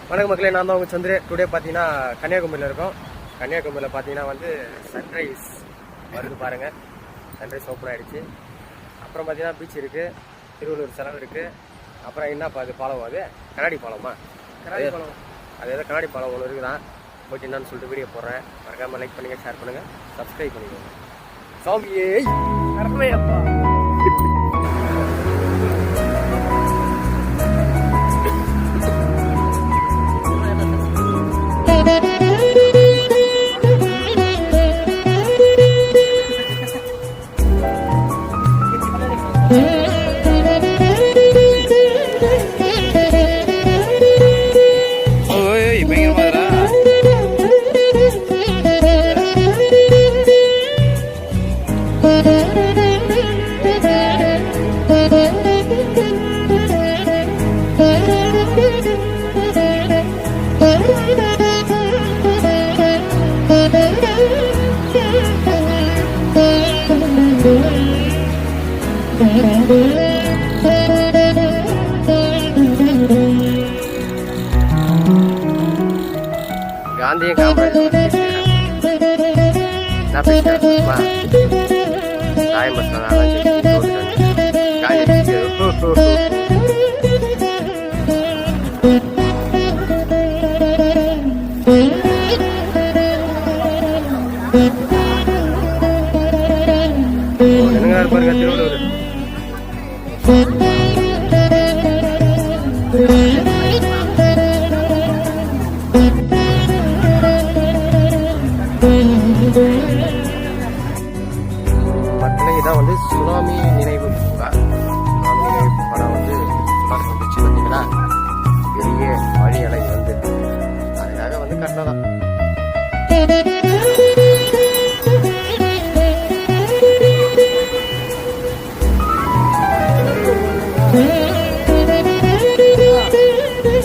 வணக்கம் மக்களே, நான் தான் உங்கள் சந்திர. டுடே பார்த்தீங்கன்னா கன்னியாகுமரியில் இருக்கோம். கன்னியாகுமரியில் பார்த்தீங்கன்னா வந்து சன்ரைஸ் வருது பாருங்கள். சன்ரைஸ் ஓப்பன் ஆகிடுச்சு. அப்புறம் பார்த்தீங்கன்னா பீச் இருக்குது, திருவள்ளூர் செலவு இருக்குது. அப்புறம் என்னப்பா அது பாலம், அது கண்ணாடி பாலமா? கண்ணாடி பாலம். அது ஏதோ கண்ணாடி பாலம் ஒன்று இருக்குதான். போய்ட்டு என்னன்னு சொல்லிட்டு வீடியோ போடுறேன். மறக்காமல் லைக் பண்ணுங்கள், ஷேர் பண்ணுங்கள், சப்ஸ்கிரைப் பண்ணிக்கோங்க. சாமியே அருமையப்பா. காந்தியும் காமராஜர் என்னங்க பாருங்க திருவள்ளூர். மக்களே, இதான் வந்து சுனாமி நினைவு பூங்கா. சுனாமி நினைவு படம் வந்து சுனாமி வந்துச்சு பார்த்தீங்களா, பெரிய மழை அலை வந்து அதுக்காக வந்து கட்டினதான்.